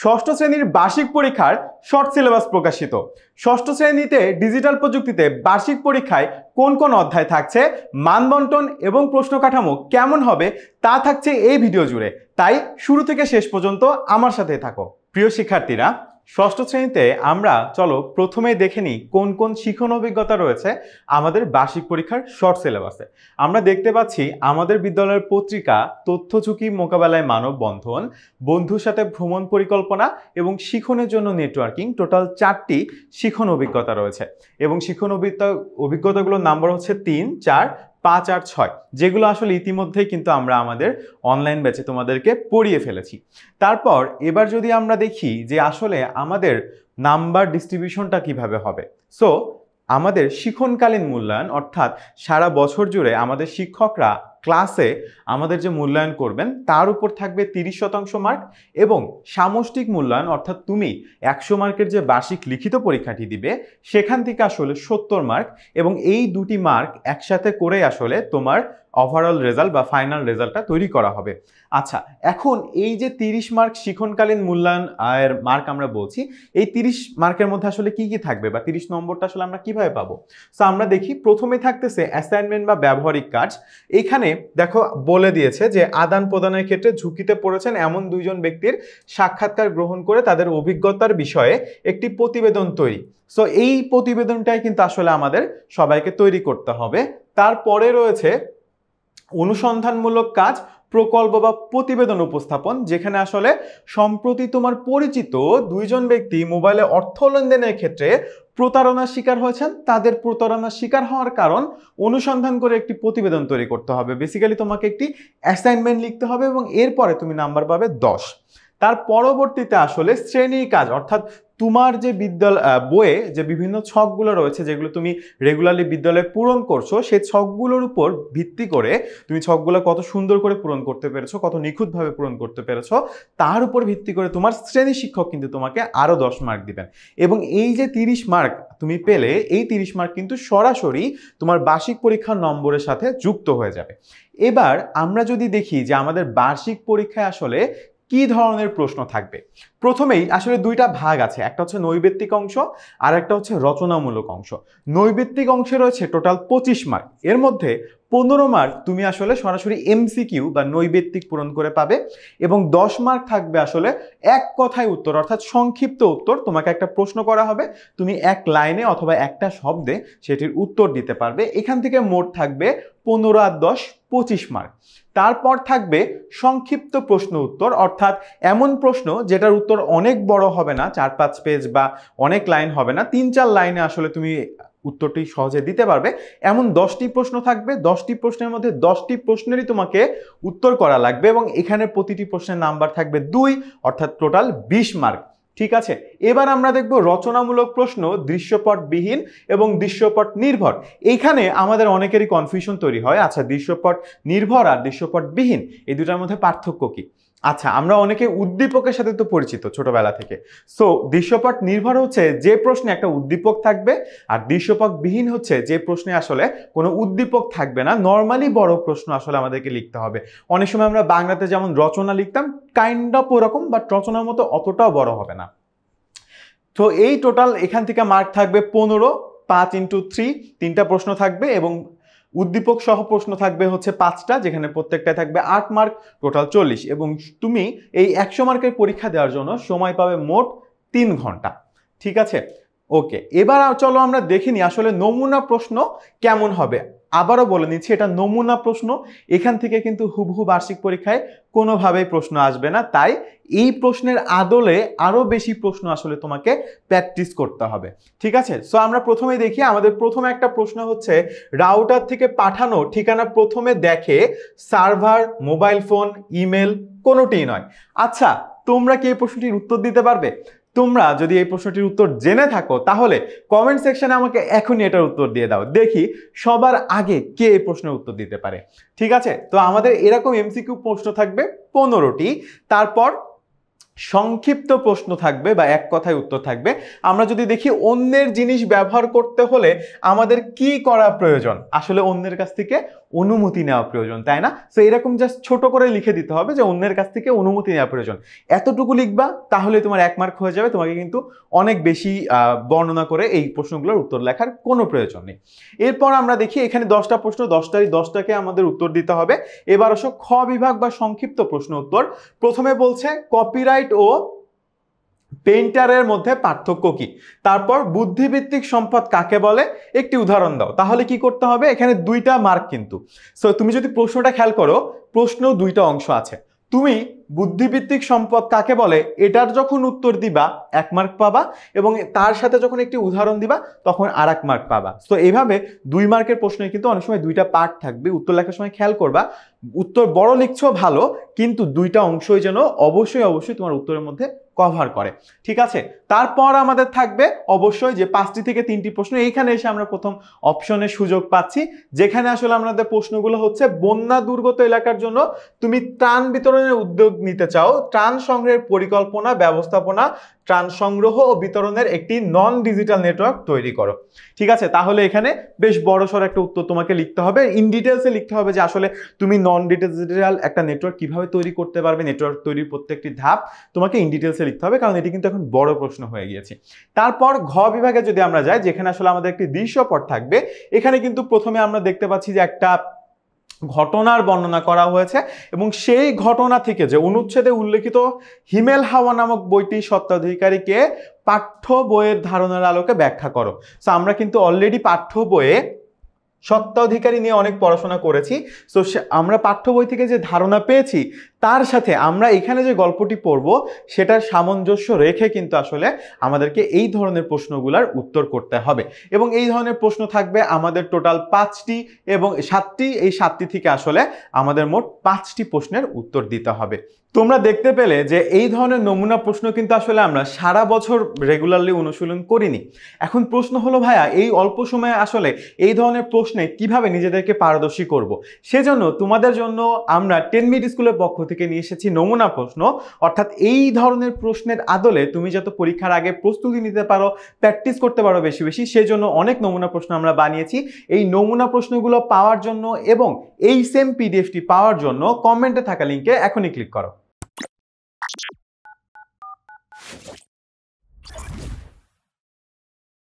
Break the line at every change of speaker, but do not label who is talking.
ষষ্ঠ শ্রেণীর বার্ষিক পরীক্ষার শর্ট সিলেবাস প্রকাশিত। ষষ্ঠ শ্রেণীতে ডিজিটাল প্রযুক্তিতে বার্ষিক পরীক্ষায় কোন কোন অধ্যায় থাকছে, মানবন্টন এবং প্রশ্ন কাঠামো কেমন হবে তা থাকছে এই ভিডিও জুড়ে। তাই শুরু থেকে শেষ পর্যন্ত আমার সাথে থাকো। প্রিয় শিক্ষার্থীরা, ষষ্ঠ শ্রেণীতে আমরা চলো প্রথমেই দেখে নিই কোন কোন শিখন অভিজ্ঞতা রয়েছে আমাদের বার্ষিক পরীক্ষার শর্ট সিলেবাসে। আমরা দেখতে পাচ্ছি আমাদের বিদ্যালয়ের পত্রিকা তথ্য ঝুঁকি মোকাবেলায় মানববন্ধন, বন্ধুর সাথে ভ্রমণ পরিকল্পনা এবং শিখনের জন্য নেটওয়ার্কিং, টোটাল 4টি শিখন অভিজ্ঞতা রয়েছে এবং শিখন অভিজ্ঞতাগুলোর নাম্বার হচ্ছে 3, 4, 5 আর 6, যেগুলো আসলে ইতিমধ্যেই কিন্তু আমরা আমাদের অনলাইন ব্যাচে তোমাদেরকে পড়িয়ে ফেলেছি। তারপর এবার যদি আমরা দেখি যে আসলে আমাদের নাম্বার ডিস্ট্রিবিউশনটা কিভাবে হবে। সো আমাদের শিখনকালীন মূল্যায়ন অর্থাৎ সারা বছর জুড়ে আমাদের শিক্ষকরা ক্লাসে আমাদের যে মূল্যায়ন করবেন তার উপর থাকবে 30% মার্ক এবং সামষ্টিক মূল্যায়ন অর্থাৎ তুমি 100 মার্কের যে বার্ষিক লিখিত পরীক্ষাটি দিবে সেখান থেকে আসলে 70 মার্ক এবং এই দুটি মার্ক একসাথে করে আসলে তোমার ওভারঅল রেজাল্ট বা ফাইনাল রেজাল্টটা তৈরি করা হবে। আচ্ছা, এখন এই যে 30 মার্ক শিখনকালীন মূল্যায়ন এর মার্ক আমরা বলছি, এই 30 মার্কের মধ্যে আসলে কি কি থাকবে বা 30 নম্বরটা আসলে আমরা কিভাবে পাবো। সো আমরা দেখি প্রথমে থাকতেছে অ্যাসাইনমেন্ট বা ব্যবহারিক কাজ। এখানে দেখো বলে দিয়েছে যে আদান প্রদানের ক্ষেত্রে ঝুঁকিতে পড়েছেন এমন 2 জন ব্যক্তির সাক্ষাৎকার গ্রহণ করে তাদের অভিজ্ঞতার বিষয়ে একটি প্রতিবেদন তৈরি। সো এই প্রতিবেদনটাই কিন্তু আসলে আমাদের সবাইকে তৈরি করতে হবে। তারপরে রয়েছে অনুসন্ধানমূলক কাজ, প্রকল্প বা প্রতিবেদন উপস্থাপন, যেখানে আসলে সম্প্রতি তোমার পরিচিত 2 জন ব্যক্তি মোবাইলে অর্থ লেনদেনের ক্ষেত্রে প্রতারণার শিকার হয়েছেন, তাদের প্রতারণার শিকার হওয়ার কারণ অনুসন্ধান করে একটি প্রতিবেদন তৈরি করতে হবে। বেসিক্যালি তোমাকে একটি অ্যাসাইনমেন্ট লিখতে হবে এবং এরপরে তুমি নাম্বার পাবে 10। তার পরবর্তীতে আসলে শ্রেণীর কাজ অর্থাৎ তোমার যে বইয়ে যে বিভিন্ন ছকগুলো রয়েছে যেগুলো তুমি রেগুলারলি বিদ্যালয়ে পূরণ করছো, সেই ছকগুলোর উপর ভিত্তি করে তুমি ছকগুলো কত সুন্দর করে পূরণ করতে পেরেছো, কত নিখুঁতভাবে পূরণ করতে পেরেছো, তার উপর ভিত্তি করে তোমার শ্রেণী শিক্ষক কিন্তু তোমাকে আরও 10 মার্ক দিবেন এবং এই যে 30 মার্ক তুমি পেলে, এই 30 মার্ক কিন্তু সরাসরি তোমার বার্ষিক পরীক্ষার নম্বরের সাথে যুক্ত হয়ে যাবে। এবার আমরা যদি দেখি যে আমাদের বার্ষিক পরীক্ষায় আসলে কি ধরনের প্রশ্ন থাকবে। প্রথমেই আসলে 2টা ভাগ আছে, একটা হচ্ছে নৈবেত্তিক অংশ আর একটা হচ্ছে রচনামূলক অংশ। নৈবেত্তিক অংশে রয়েছে টোটাল 25 মার্ক, এর মধ্যে 15 মার্ক তুমি আসলে সরাসরি এমসিকিউ বা নৈবেত্তিক পূরণ করে পাবে এবং 10 মার্ক থাকবে আসলে এক কথায় উত্তর অর্থাৎ সংক্ষিপ্ত উত্তর। তোমাকে একটা প্রশ্ন করা হবে, তুমি এক লাইনে অথবা একটা শব্দে সেটির উত্তর দিতে পারবে। এখান থেকে মোট থাকবে 15 আর 10 25 মার্ক। তারপর থাকবে সংক্ষিপ্ত প্রশ্ন উত্তর অর্থাৎ এমন প্রশ্ন যেটার উত্তর অনেক বড় হবে না, 4-5 পেজ বা অনেক লাইন হবে না, 3-4 লাইনে আসলে তুমি উত্তরটি সহজে দিতে পারবে এমন 10টি প্রশ্ন থাকবে। 10টি প্রশ্নের মধ্যে 10টি প্রশ্নেরই তোমাকে উত্তর করা লাগবে এবং এখানে প্রতিটি প্রশ্নের নাম্বার থাকবে 2 অর্থাৎ টোটাল 20 মার্ক। ঠিক আছে, এবার আমরা দেখব রচনামূলক প্রশ্ন দৃশ্যপটবিহীন এবং দৃশ্যপট নির্ভর। এইখানে আমাদের অনেকেরই কনফিউশন তৈরি হয়, আচ্ছা দৃশ্যপট নির্ভর আর দৃশ্যপটবিহীন এই দুটার মধ্যে পার্থক্য কি। আচ্ছা, আমরা অনেকে উদ্দীপকের সাথে তো পরিচিত ছোটবেলা থেকে। সো দৃশ্যপট নির্ভর হচ্ছে যে প্রশ্নে একটা উদ্দীপক থাকবে আর দৃশ্যপটবিহীন হচ্ছে যে প্রশ্নে আসলে কোনো উদ্দীপক থাকবে না। নর্মালি বড় প্রশ্ন আসলে আমাদেরকে লিখতে হবে। অনেক সময় আমরা বাংলাতে যেমন রচনা লিখতাম কাইন্ড অফ ওরকম, বাট রচনার মতো অতটাও বড় হবে না। তো এই টোটাল এখান থেকে মার্ক থাকবে 15, 5 × 3 3টা প্রশ্ন থাকবে এবং উদ্দীপক সহ প্রশ্ন থাকবে হচ্ছে 5টা, যেখানে প্রত্যেকটায় থাকবে 8 মার্ক, টোটাল 40 এবং তুমি এই 100 মার্কের পরীক্ষা দেওয়ার জন্য সময় পাবে মোট 3 ঘন্টা। ঠিক আছে, ওকে। এবার চলো আমরা দেখিনি আসলে নমুনা প্রশ্ন কেমন হবে। আবারও বলে নিচ্ছি, এটা নমুনা প্রশ্ন, এখান থেকে কিন্তু হুবহু বার্ষিক পরীক্ষায় কোনোভাবেই প্রশ্ন আসবে না। তাই এই প্রশ্নের আদলে আরো বেশি প্রশ্ন আসলে তোমাকে প্র্যাকটিস করতে হবে। ঠিক আছে, সো আমরা প্রথমেই দেখি আমাদের প্রথমে একটা প্রশ্ন হচ্ছে রাউটার থেকে পাঠানো ঠিকানা প্রথমে দেখে সার্ভার, মোবাইল ফোন, ইমেল কোনোটিই নয়। আচ্ছা, তোমরা কি এই প্রশ্নটির উত্তর দিতে পারবে? তোমরা যদি এই প্রশ্নটির উত্তর জেনে থাকো তাহলে কমেন্ট সেকশনে আমাকে এখনই এটার উত্তর দিয়ে দাও, দেখি সবার আগে কে এই প্রশ্নের উত্তর দিতে পারে। ঠিক আছে, তো আমাদের এরকম এমসিকিউ প্রশ্ন থাকবে 15টি। তারপর সংক্ষিপ্ত প্রশ্ন থাকবে বা এক কথায় উত্তর থাকবে। আমরা যদি দেখি অন্যের জিনিস ব্যবহার করতে হলে আমাদের কি করা প্রয়োজন, আসলে অন্যের কাছ থেকে অনুমতি নেওয়া প্রয়োজন, তাই না? সো এরকম জাস্ট ছোট করে লিখে দিতে হবে যে অন্যের কাছ থেকে অনুমতি নেওয়া প্রয়োজন, এতটুকু লিখবা, তাহলে তোমার 1 মার্ক হয়ে যাবে। তোমাকে কিন্তু অনেক বেশি বর্ণনা করে এই প্রশ্নগুলোর উত্তর লেখার কোনো প্রয়োজন নেই। এরপর আমরা দেখি এখানে 10টা প্রশ্ন, 10টারই 10টাকে আমাদের উত্তর দিতে হবে। এবার আসো খ বিভাগ বা সংক্ষিপ্ত প্রশ্ন উত্তর। প্রথমে বলছে কপিরাইট ও পেইন্টারের মধ্যে পার্থক্য কি, তারপর বুদ্ধিভিত্তিক সম্পদ কাকে বলে, একটি উদাহরণ দাও। তাহলে কি করতে হবে, এখানে 2টা মার্ক কিন্তু। সো তুমি যদি প্রশ্নটা খেয়াল করো, প্রশ্নেও 2টা অংশ আছে। তুমি বুদ্ধিভিত্তিক সম্পদ কাকে বলে এটার যখন উত্তর দিবা 1 মার্ক পাবা, এবং তার সাথে যখন একটি উদাহরণ দিবা তখন আর1 মার্ক পাবা। তো এইভাবে 2 মার্কের প্রশ্নে কিন্তু অনেক সময় 2টা পার্ট থাকবে। উত্তর লেখার সময় খেয়াল করবা, উত্তর বড় লিখছো ভালো, কিন্তু 2টা অংশই যেন অবশ্যই তোমার উত্তরের মধ্যে কভার করে, ঠিক আছে? তারপর আমাদের থাকবে অবশ্যই যে 5টি থেকে 3টি প্রশ্ন। এইখানে এসে আমরা প্রথম অপশনের সুযোগ পাচ্ছি, যেখানে আসলে আমাদের প্রশ্নগুলো হচ্ছে বন্যা দুর্গত এলাকার জন্য তুমি ত্রাণ বিতরণের উদ্যোগ নিতে চাও, ত্রাণ সংগ্রহের পরিকল্পনা, ব্যবস্থাপনা, ত্রাণ সংগ্রহ ও বিতরণের একটি নন ডিজিটাল নেটওয়ার্ক তৈরি করো। ঠিক আছে, তাহলে এখানে বেশ বড়সড় একটা উত্তর তোমাকে লিখতে হবে, ইন ডিটেলসে লিখতে হবে যে আসলে তুমি নন ডিজিটাল একটা নেটওয়ার্ক কিভাবে তৈরি করতে পারবে, নেটওয়ার্ক তৈরির প্রত্যেকটি ধাপ তোমাকে ইন ডিটেলসে লিখতে হবে, কারণ এটি কিন্তু এখন বড় প্রশ্ন হয়ে গিয়েছে। তারপর ঘ বিভাগে যদি আমরা যাই, যেখানে আসলে আমাদের একটি দৃশ্যপট থাকবে, এখানে কিন্তু প্রথমে আমরা দেখতে পাচ্ছি যে একটা ঘটনার বর্ণনা করা হয়েছে, এবং সেই ঘটনা থেকে যে অনুচ্ছেদে উল্লেখিত হিমেল হাওয়া নামক বইটি সত্ত্বাধিকারীকে পাঠ্য বইয়ের ধারণার আলোকে ব্যাখ্যা করো। সো আমরা কিন্তু অলরেডি পাঠ্য বইয়ে সত্ত্বাধিকারী নিয়ে অনেক পড়াশোনা করেছি। সো আমরা পাঠ্য বই থেকে যে ধারণা পেয়েছি তার সাথে আমরা এখানে যে গল্পটি পড়ব সেটার সামঞ্জস্য রেখে কিন্তু আসলে আমাদেরকে এই ধরনের প্রশ্নগুলোর উত্তর করতে হবে, এবং এই ধরনের প্রশ্ন থাকবে আমাদের টোটাল 5টি এবং 7টি। এই 7টি থেকে আসলে আমাদের মোট 5টি প্রশ্নের উত্তর দিতে হবে। তোমরা দেখতে পেলে যে এই ধরনের নমুনা প্রশ্ন কিন্তু আসলে আমরা সারা বছর রেগুলারলি অনুশীলন করিনি। এখন প্রশ্ন হলো ভাইয়া, এই অল্প সময়ে আসলে এই ধরনের প্রশ্নে কিভাবে নিজেদেরকে পারদর্শী করব? সেজন্য তোমাদের জন্য আমরা 10 মিনিট স্কুলের পক্ষ থেকে নিয়ে এসেছি নমুনা প্রশ্ন, অর্থাৎ এই ধরনের প্রশ্নের আদলে তুমি যাতে পরীক্ষার আগে প্রস্তুতি নিতে পারো, প্র্যাকটিস করতে পারো বেশি বেশি, সেজন্য অনেক নমুনা প্রশ্ন আমরা বানিয়েছি। এই নমুনা প্রশ্নগুলো পাওয়ার জন্য এবং এই সেম পিডিএফটি পাওয়ার জন্য কমেন্টে থাকা লিঙ্কে এখনই ক্লিক করো।